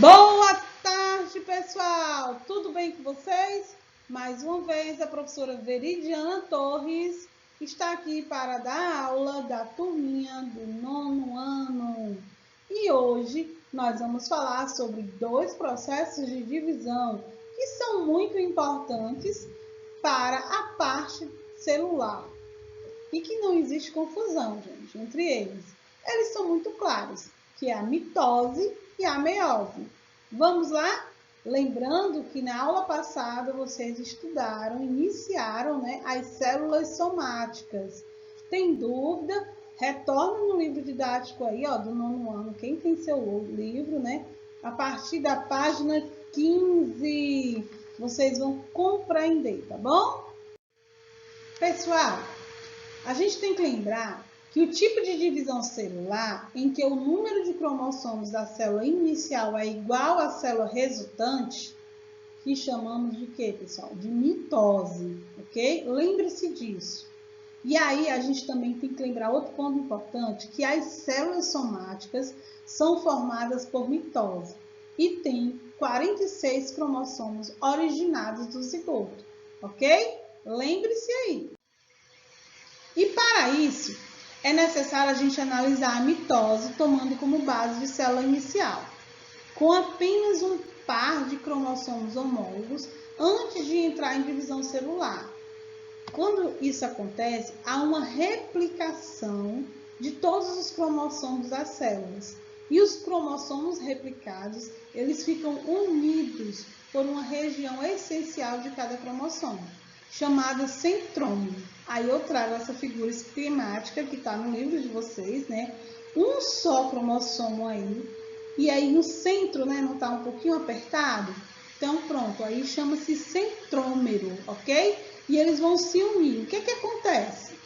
Boa tarde, pessoal! Tudo bem com vocês? Mais uma vez, a professora Veridiana Torres está aqui para dar aula da turminha do 9º ano. E hoje nós vamos falar sobre dois processos de divisão que são muito importantes para a parte celular e que não existe confusão, gente, entre eles. Eles são muito claros, que é a mitose e a meiose. Vamos lá? Lembrando que na aula passada vocês estudaram, iniciaram, as células somáticas. Tem dúvida? Retorna no livro didático aí, do 9º ano, quem tem seu livro, a partir da página 15, vocês vão compreender, tá bom? Pessoal, a gente tem que lembrar que o tipo de divisão celular em que o número de cromossomos da célula inicial é igual à célula resultante, que chamamos de quê, pessoal? De mitose, ok? Lembre-se disso. E aí a gente também tem que lembrar outro ponto importante, que as células somáticas são formadas por mitose e tem 46 cromossomos originados do zigoto, ok? Lembre-se aí. E para isso, é necessário a gente analisar a mitose tomando como base de célula inicial, com apenas um par de cromossomos homólogos antes de entrar em divisão celular. Quando isso acontece, há uma replicação de todos os cromossomos das células. E os cromossomos replicados, eles ficam unidos por uma região essencial de cada cromossomo, chamada centrômero. Aí eu trago essa figura esquemática que está no livro de vocês, Um só cromossomo aí, e aí no centro, não está um pouquinho apertado? Então pronto, aí chama-se centrômero, ok? E eles vão se unir. O que acontece?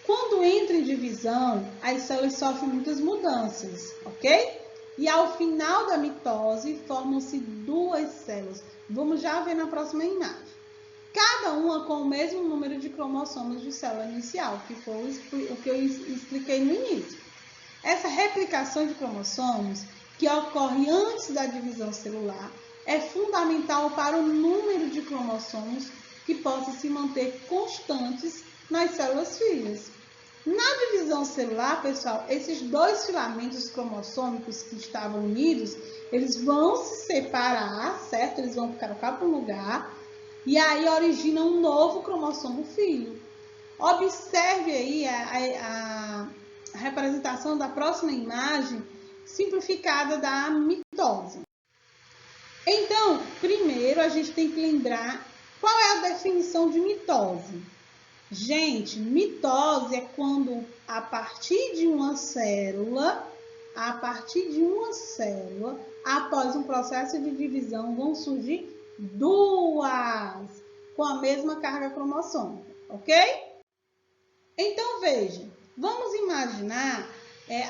Quando entra em divisão, as células sofrem muitas mudanças, ok? E ao final da mitose, formam-se duas células. Vamos já ver na próxima imagem. Cada uma com o mesmo número de cromossomos de célula inicial, que foi o que eu expliquei no início. Essa replicação de cromossomos, que ocorre antes da divisão celular, é fundamental para o número de cromossomos que possam se manter constantes nas células filhas. Na divisão celular, pessoal, esses dois filamentos cromossômicos que estavam unidos, eles vão se separar, certo? Eles vão ficar para um lugar e aí origina um novo cromossomo filho. Observe aí a representação da próxima imagem simplificada da mitose. Então, primeiro a gente tem que lembrar qual é a definição de mitose. Gente, mitose é quando a partir de uma célula, após um processo de divisão, vão surgir duas com a mesma carga cromossômica, ok? Então, veja, vamos imaginar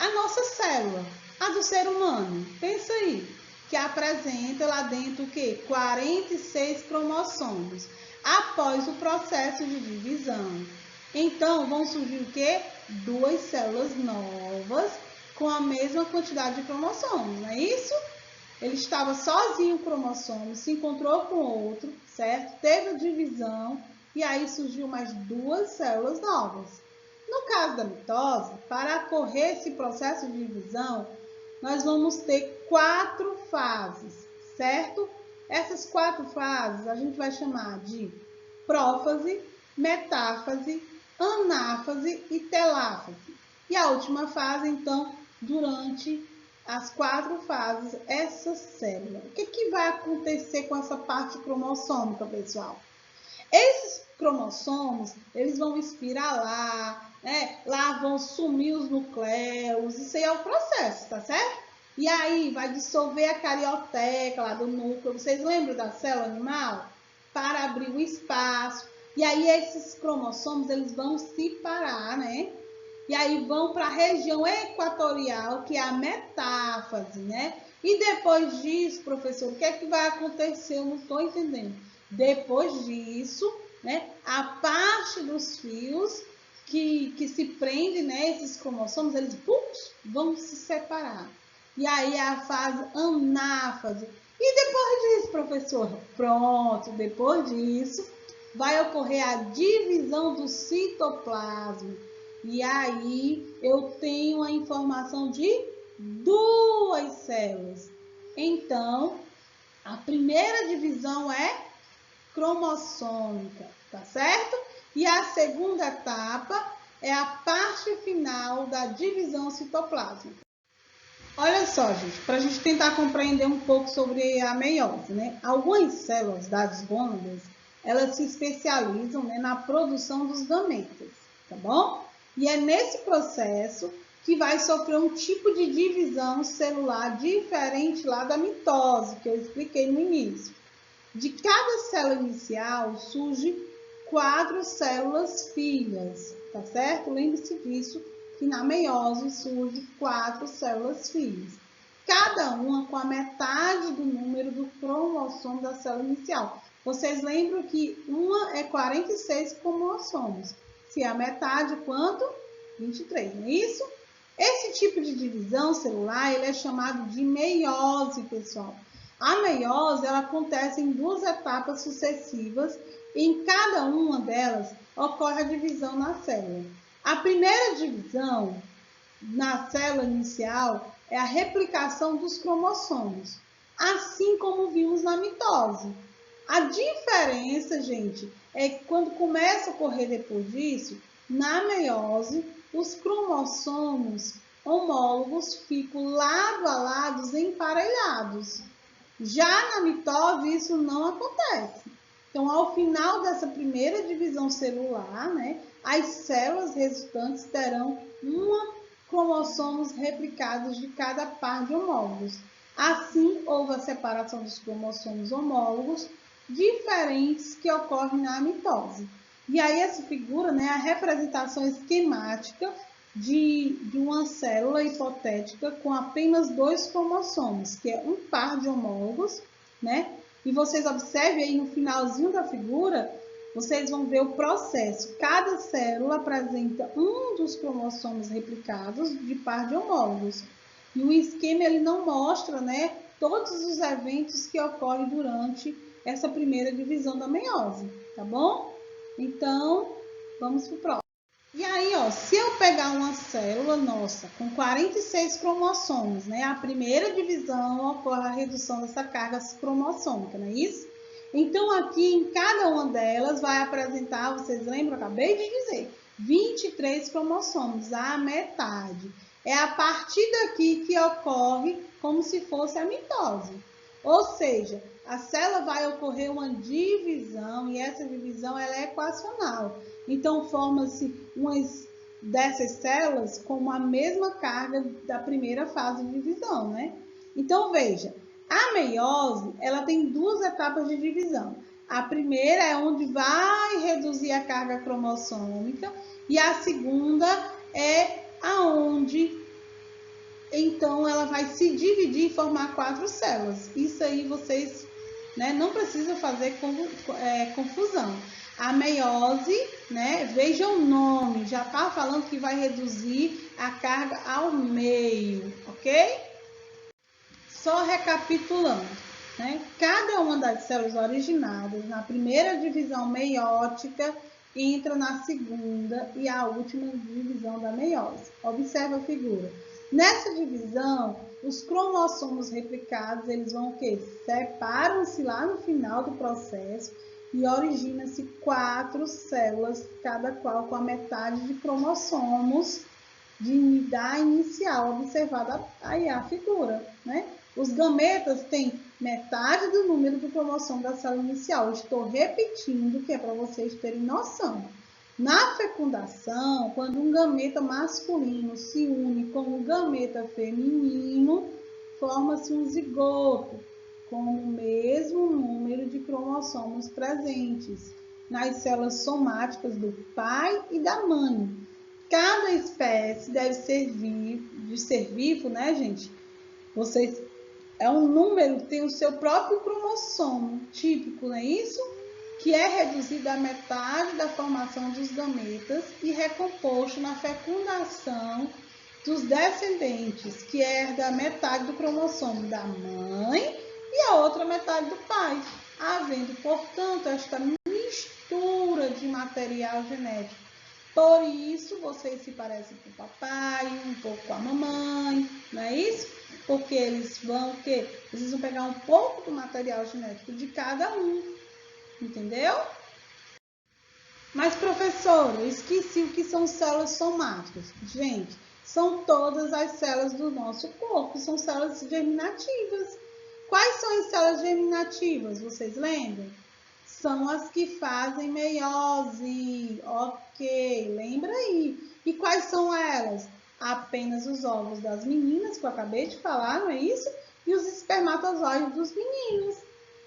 a nossa célula, a do ser humano. Pensa aí, que apresenta lá dentro o quê? 46 cromossomos, após o processo de divisão. Então, vão surgir o quê? Duas células novas com a mesma quantidade de cromossomos, não é isso? Ele estava sozinho o cromossomo, se encontrou com outro, certo? Teve a divisão e aí surgiu mais duas células novas. No caso da mitose, para ocorrer esse processo de divisão, nós vamos ter 4 fases, certo? Essas 4 fases a gente vai chamar de prófase, metáfase, anáfase e teláfase. E a última fase, então, durante as 4 fases, essa célula. O que vai acontecer com essa parte cromossômica, pessoal? Esses cromossomos, eles vão espiralar, lá vão sumir os nucleus, isso aí é o processo, tá certo? E aí vai dissolver a carioteca lá do núcleo, vocês lembram da célula animal? Para abrir o espaço. E aí esses cromossomos, eles vão se parar, E aí vão para a região equatorial, que é a metáfase, E depois disso, professor, o que é que vai acontecer? Eu não estou entendendo. Depois disso, a parte dos fios que se prendem, esses cromossomos, eles vão se separar. E aí é a fase anáfase. E depois disso, professor? Pronto, depois disso vai ocorrer a divisão do citoplasma. E aí eu tenho a informação de duas células. Então, a primeira divisão é cromossômica, tá certo? E a segunda etapa é a parte final da divisão citoplásmica. Olha só, gente, para a gente tentar compreender um pouco sobre a meiose, né? Algumas células das gônadas, elas se especializam, né, na produção dos gametas, tá bom? E é nesse processo que vai sofrer um tipo de divisão celular diferente lá da mitose, que eu expliquei no início. De cada célula inicial surge 4 células filhas, tá certo? Lembre-se disso, que na meiose surge 4 células filhas, cada uma com a metade do número do cromossomo da célula inicial. Vocês lembram que uma é 46 cromossomos. Se é a metade, quanto? 23, não é isso? Esse tipo de divisão celular ele é chamado de meiose, pessoal. A meiose ela acontece em 2 etapas sucessivas e em cada uma delas ocorre a divisão na célula. A primeira divisão na célula inicial é a replicação dos cromossomos, assim como vimos na mitose. A diferença, gente, é que quando começa a ocorrer depois disso, na meiose, os cromossomos homólogos ficam lado a lado emparelhados. Já na mitose, isso não acontece. Então, ao final dessa primeira divisão celular, né, as células resultantes terão cromossomos replicados de cada par de homólogos. Assim, houve a separação dos cromossomos homólogos diferentes que ocorrem na mitose. E aí essa figura, né, é a representação esquemática de uma célula hipotética com apenas 2 cromossomos, que é um par de homólogos, né? E vocês observem aí no finalzinho da figura, vocês vão ver o processo. Cada célula apresenta um dos cromossomos replicados de par de homólogos. E o esquema ele não mostra, né, todos os eventos que ocorrem durante essa primeira divisão da meiose, tá bom? Então, vamos para o próximo. E aí, ó, se eu pegar uma célula nossa com 46 cromossomos, né? A primeira divisão ocorre a redução dessa carga cromossômica, não é isso? Então, aqui em cada uma delas vai apresentar, vocês lembram? Acabei de dizer, 23 cromossomos, a metade. É a partir daqui que ocorre como se fosse a mitose. Ou seja, a célula vai ocorrer uma divisão e essa divisão ela é equacional. Então, forma-se umas dessas células com a mesma carga da primeira fase de divisão, né? Então, veja, a meiose, ela tem 2 etapas de divisão. A primeira é onde vai reduzir a carga cromossômica e a segunda é aonde então ela vai se dividir e formar 4 células. Isso aí vocês, né, não precisam fazer confusão. A meiose, né, veja o nome, já está falando que vai reduzir a carga ao meio, ok? Só recapitulando, né, cada uma das células originadas na primeira divisão meiótica entra na segunda e a última divisão da meiose. Observa a figura. Nessa divisão, os cromossomos replicados, eles vão o quê? Separam-se lá no final do processo e origina-se 4 células, cada qual com a metade de cromossomos da inicial, observada aí a figura, né? Os gametas têm metade do número do cromossomo da célula inicial. Estou repetindo, que é para vocês terem noção. Na fecundação, quando um gameta masculino se une com um gameta feminino, forma-se um zigoto, com o mesmo número de cromossomos presentes nas células somáticas do pai e da mãe. Cada espécie deve ser vivo, né, gente? Vocês, é um número, tem o seu próprio cromossomo típico, não é isso? Que é reduzido à metade da formação dos gametas e recomposto na fecundação dos descendentes, que herda metade do cromossomo da mãe e a outra metade do pai, havendo, portanto, esta mistura de material genético. Por isso, vocês se parecem com o papai, um pouco com a mamãe, não é isso? Porque eles vão pegar um pouco do material genético de cada um, entendeu? Mas, professora, eu esqueci o que são células somáticas. Gente, são todas as células do nosso corpo, são células germinativas. Quais são as células germinativas? Vocês lembram? São as que fazem meiose. Ok, lembra aí. E quais são elas? Apenas os ovos das meninas, que eu acabei de falar, não é isso? E os espermatozoides dos meninos.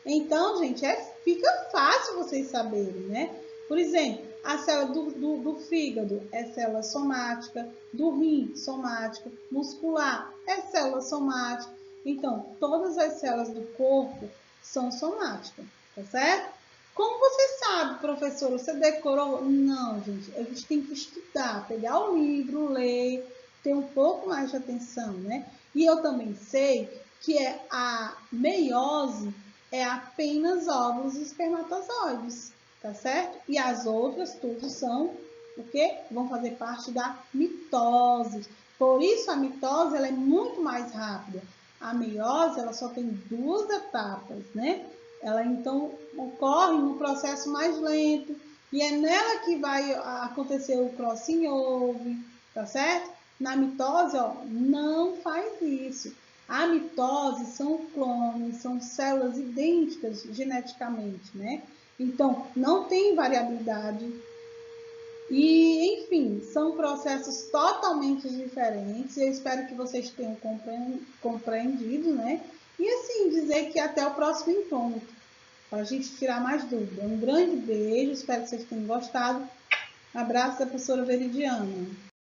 Então, gente, fica fácil vocês saberem, né? Por exemplo, a célula do fígado é célula somática, do rim, somática, muscular é célula somática. Então, todas as células do corpo são somáticas, tá certo? Como você sabe, professor? Você decorou? Não, gente. A gente tem que estudar, pegar o livro, ler, ter um pouco mais de atenção, né? E eu também sei que a meiose é apenas óvulos e espermatozoides, tá certo? E as outras todas são o quê? Vão fazer parte da mitose. Por isso a mitose ela é muito mais rápida. A meiose ela só tem 2 etapas, né? Ela então ocorre no processo mais lento e é nela que vai acontecer o crossing over, tá certo? Na mitose, ó, não faz isso. A mitose são clones, são células idênticas geneticamente, né? Então, não tem variabilidade. E, enfim, são processos totalmente diferentes. Eu espero que vocês tenham compreendido, né? E, assim, dizer que até o próximo encontro, para a gente tirar mais dúvidas. Um grande beijo, espero que vocês tenham gostado. Abraço da professora Veridiana.